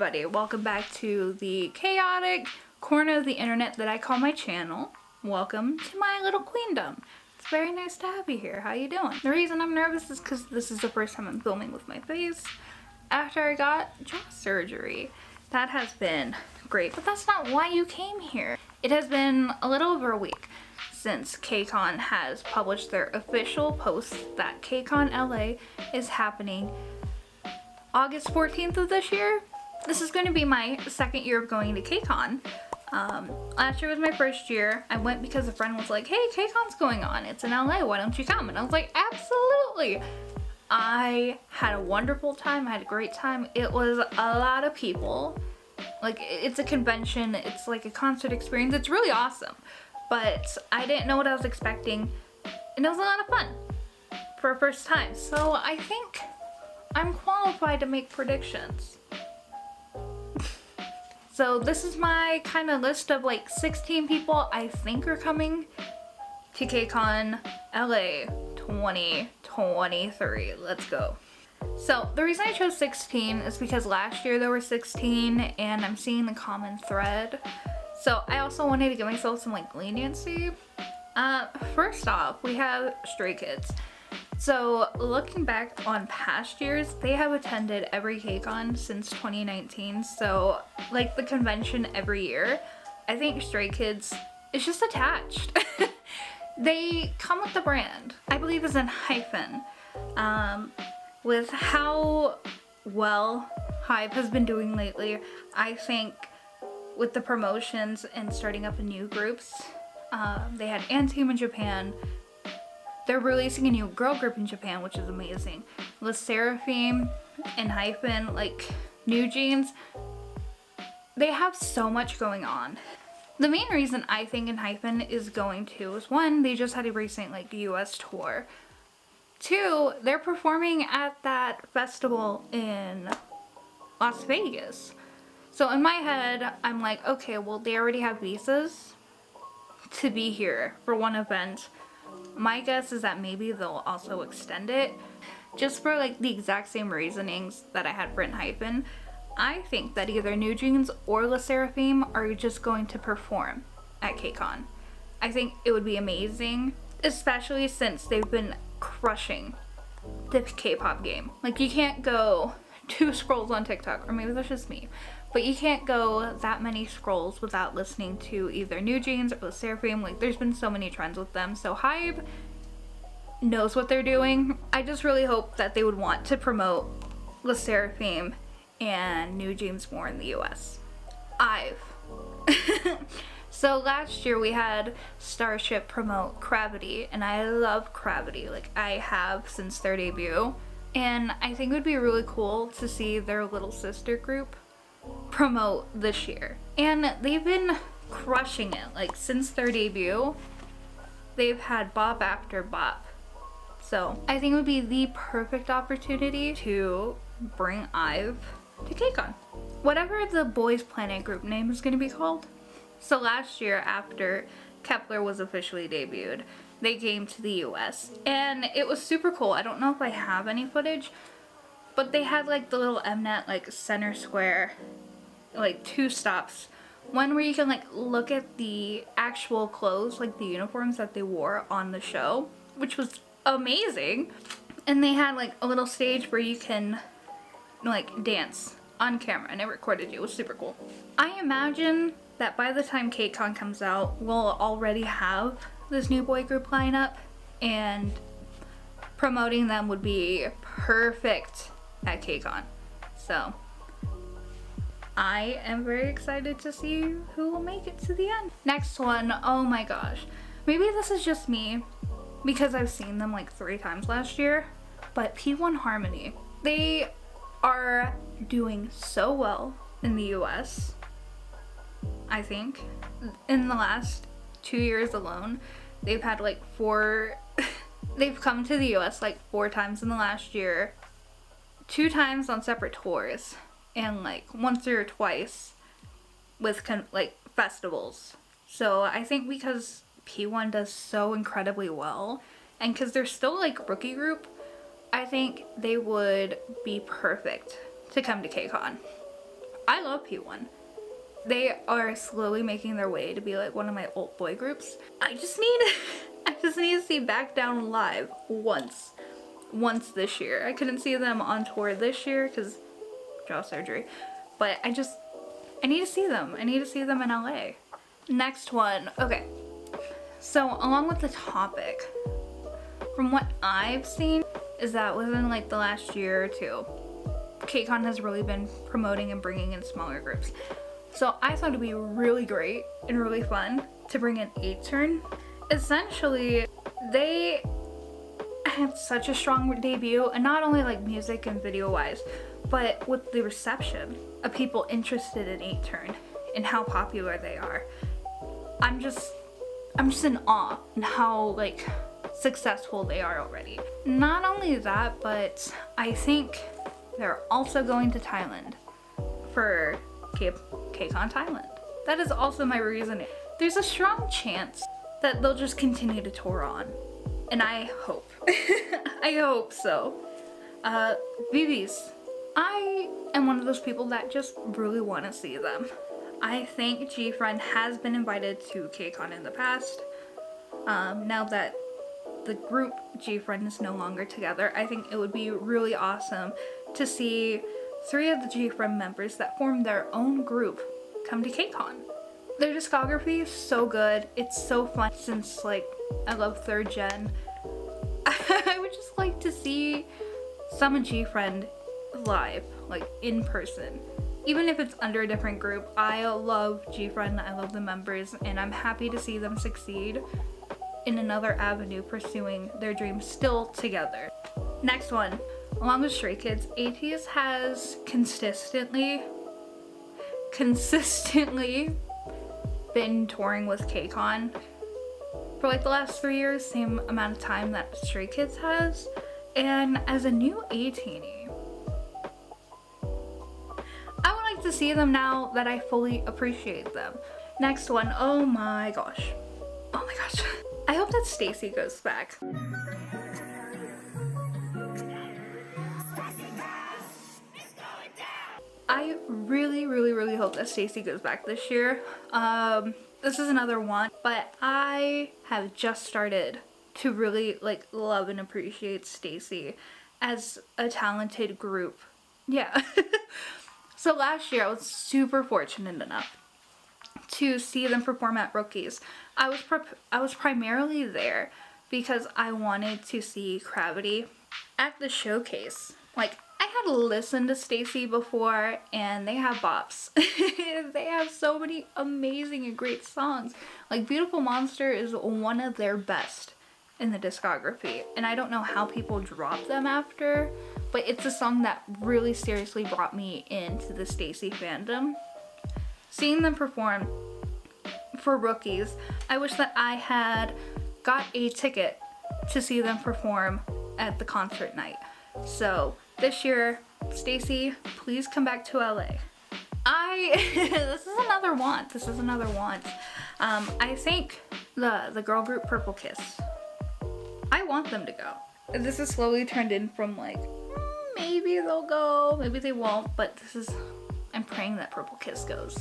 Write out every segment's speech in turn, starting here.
everybody, welcome back to the chaotic corner of the internet that I call my channel. Welcome to my little queendom. It's very nice to have you here. How you doing? The reason I'm nervous is because this is the first time I'm filming with my face after I got jaw surgery. That has been great, but that's not why you came here. It has been a little over a week since KCON has published their official post that KCON LA is happening August 14th of this year. This is going to be my second year of going to KCON. Last year was my first year. I went because a friend was like, hey, KCON's going on. It's in LA. Why don't you come? And I was like, absolutely. I had a wonderful time. I had a great time. It was a lot of people. Like, it's a convention. It's like a concert experience. It's really awesome. But I didn't know what I was expecting. And it was a lot of fun for a first time. So I think I'm qualified to make predictions. So this is my kind of list of like 16 people I think are coming to KCON LA 2023. Let's go. So the reason I chose 16 is because last year there were 16 and I'm seeing the common thread. So I also wanted to give myself some like leniency. First off, we have Stray Kids. So looking back on past years, they have attended every KCON since 2019. So like the convention every year, I think Stray Kids is just attached. They come with the brand. I believe it's in hyphen. With how well Hype has been doing lately, I think with the promotions and starting up in new groups, they had Anteam in Japan. They're releasing a new girl group in Japan, which is amazing. Le Seraphim and Hyphen, like New Jeans, they have so much going on. The main reason I think Hyphen is going to is one, they just had a recent like US tour. Two, they're performing at that festival in Las Vegas. So in my head, I'm like, okay, well they already have visas to be here for one event. My guess is that maybe they'll also extend it just for like the exact same reasonings that I had for Hyphen. I think that either New Jeans or Le Seraphim are just going to perform at KCON. I think it would be amazing, especially since they've been crushing the K-pop game. Like you can't go 2 scrolls on TikTok, or maybe that's just me, but you can't go that many scrolls without listening to either New Jeans or Le Seraphim. Like there's been so many trends with them, so Hype knows what they're doing. I just really hope that they would want to promote Le Seraphim and New Jeans more in the US. So last year we had Starship promote Gravity, and I love Gravity. Like I have since their debut. And I think it would be really cool to see their little sister group promote this year. And they've been crushing it. Like since their debut, they've had bop after bop. So I think it would be the perfect opportunity to bring IVE to KCON. Whatever the Boys Planet group name is going to be called. So last year after Kepler was officially debuted, they came to the US and it was super cool. I don't know if I have any footage, but they had like the little Mnet like center square, like 2 stops. One where you can like look at the actual clothes, like the uniforms that they wore on the show, which was amazing. And they had like a little stage where you can like dance on camera and it recorded you. It was super cool. I imagine that by the time KCON comes out, we'll already have this new boy group lineup, and promoting them would be perfect at KCON. So I am very excited to see who will make it to the end. Next one, oh my gosh. Maybe this is just me because I've seen them like 3 times last year, but P1 Harmony. They are doing so well in the US. I think in the last 2 years alone, they've had like 4 they've come to the US like 4 times in the last year, 2 times on separate tours, and like once or twice with like festivals. So I think because P1 does so incredibly well, and because they're still like rookie group, I think they would be perfect to come to KCON. I love P1. They are slowly making their way to be like one of my old boy groups. I just need to see Back Down live once this year. I couldn't see them on tour this year because jaw surgery, but I need to see them. I need to see them in LA. Next one. Okay, so along with the topic, from what I've seen is that within like the last year or two, KCON has really been promoting and bringing in smaller groups. So I thought it'd be really great and really fun to bring in 8-Turn. Essentially, they had such a strong debut, and not only like music and video wise, but with the reception of people interested in 8-Turn and how popular they are. I'm just in awe in how like successful they are already. Not only that, but I think they're also going to Thailand for KCON Thailand. That is also my reasoning. There's a strong chance that they'll just continue to tour on, and I hope. I hope so. BBs. I am one of those people that just really want to see them. I think G-Friend has been invited to KCON in the past. Now that the group G-Friend is no longer together, I think it would be really awesome to see 3 of the G-Friend members that formed their own group come to KCON. Their discography is so good. It's so fun since like I love 3rd Gen. I would just like to see some of G-Friend live, like in person. Even if it's under a different group, I love G-Friend, I love the members, and I'm happy to see them succeed in another avenue pursuing their dreams still together. Next one, along with Stray Kids, ATEEZ has consistently been touring with KCON for like the last 3 years, same amount of time that Stray Kids has. And as a new ATEEZ, I would like to see them now that I fully appreciate them. Next one, oh my gosh. I hope that Stacy goes back. I really hope that Stacy goes back this year. This is another one, but I have just started to really like love and appreciate Stacy as a talented group. Yeah. So last year I was super fortunate enough to see them perform at Rookies. I was primarily there because I wanted to see Gravity at the showcase. Like, I had listened to Stacy before, and they have bops. They have so many amazing and great songs. Like, Beautiful Monster is one of their best in the discography, and I don't know how people drop them after, but it's a song that really seriously brought me into the Stacy fandom. Seeing them perform for Rookies, I wish that I had got a ticket to see them perform at the concert night. So this year, Stacy, please come back to LA. This is another want. I think the girl group Purple Kiss, I want them to go. This has slowly turned in from like, maybe they'll go, maybe they won't, but I'm praying that Purple Kiss goes.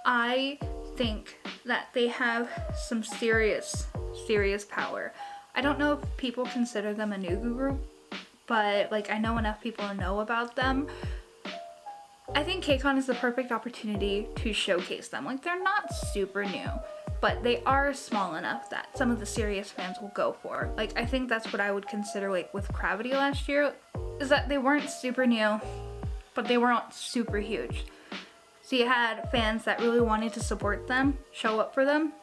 I think that they have some serious power. I don't know if people consider them a new group, but like I know enough people to know about them. I think KCON is the perfect opportunity to showcase them. Like, they're not super new, but they are small enough that some of the serious fans will go for. Like, I think that's what I would consider like with Gravity last year, is that they weren't super new, but they weren't super huge. So you had fans that really wanted to support them, show up for them,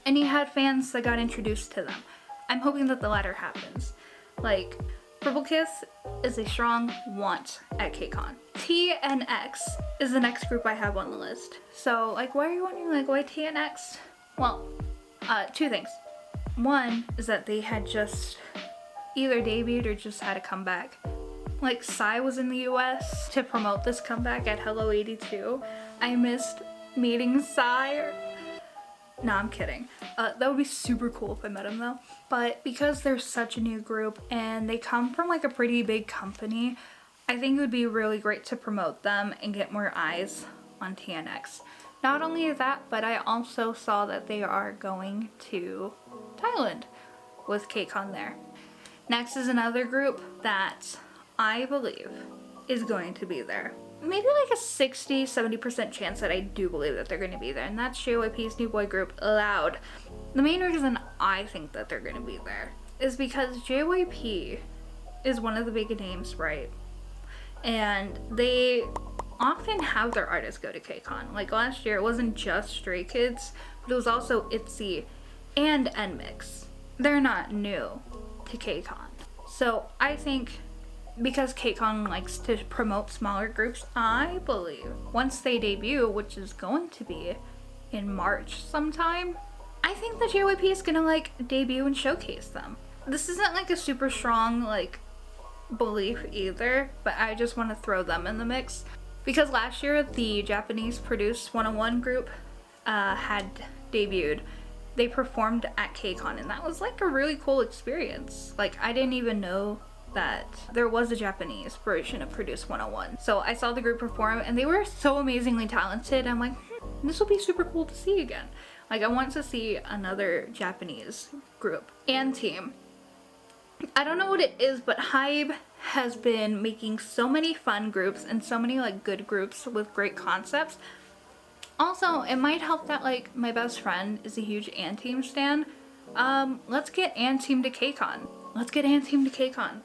and you had fans that got introduced to them. I'm hoping that the latter happens. Like, Purple Kiss is a strong want at KCON. TNX is the next group I have on the list. So, like, why are you wondering, like, why TNX? Well, 2 things. One is that they had just either debuted or just had a comeback. Like, Psy was in the US to promote this comeback at Hello 82. I missed meeting Psy. No, I'm kidding. That would be super cool if I met him though. But because they're such a new group and they come from like a pretty big company, I think it would be really great to promote them and get more eyes on TNX. Not only that, but I also saw that they are going to Thailand with KCON there. Next is another group that I believe is going to be there. Maybe like a 60-70% chance that I do believe that they're going to be there, and that's JYP's new boy group, Loud. The main reason I think that they're going to be there is because JYP is one of the big names, right? And they often have their artists go to KCON. Like last year, it wasn't just Stray Kids, but it was also ITZY and NMIX. They're not new to KCON. So I think because KCON likes to promote smaller groups, I believe once they debut, which is going to be in March sometime, I think the JYP is gonna like debut and showcase them. This isn't like a super strong like belief either, but I just want to throw them in the mix because last year the Japanese produced 101 group had debuted. They performed at KCON and that was like a really cool experience. Like I didn't even know that there was a Japanese version of Produce 101. So I saw the group perform and they were so amazingly talented. I'm like, this will be super cool to see again. Like I want to see another Japanese group and team. I don't know what it is, but HYBE has been making so many fun groups and so many like good groups with great concepts. Also, it might help that like my best friend is a huge ANTEAM stan. Let's get ANTEAM to KCON. Let's get ANTEAM to KCON.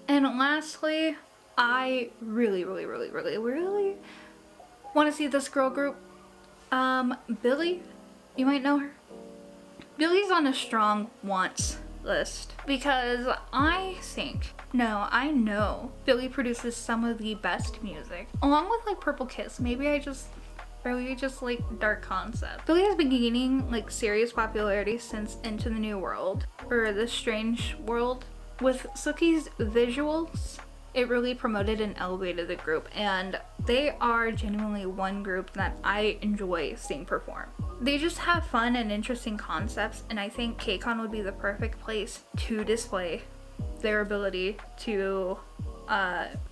And lastly, I really want to see this girl group. Billy, you might know her. Billy's on a strong wants list because I know Billy produces some of the best music along with like Purple Kiss. Maybe I just like dark concept. Billy has been gaining like serious popularity since Into the New World or The Strange World. With Suki's visuals, it really promoted and elevated the group, and they are genuinely one group that I enjoy seeing perform. They just have fun and interesting concepts, and I think KCON would be the perfect place to display their ability to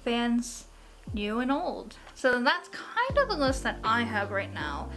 fans new and old. So that's kind of the list that I have right now.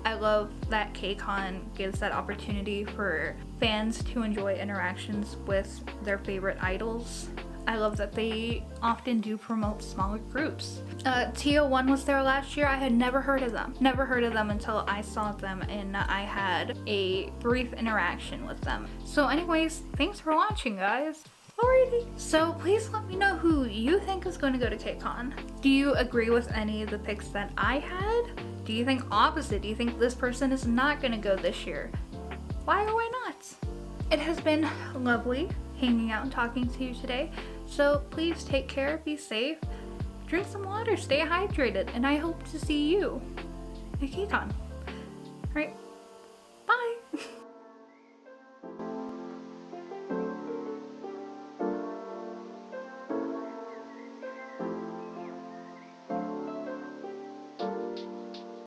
I love that KCON gives that opportunity for fans to enjoy interactions with their favorite idols. I love that they often do promote smaller groups. TO1 was there last year. I had never heard of them. Never heard of them until I saw them and I had a brief interaction with them. So anyways, thanks for watching, guys. Alrighty. So please let me know who you think is going to go to KCON. Do you agree with any of the picks that I had? Do you think opposite? Do you think this person is not going to go this year? Why or why not? It has been lovely hanging out and talking to you today. So please take care, be safe, drink some water, stay hydrated, and I hope to see you at KCON. Alright.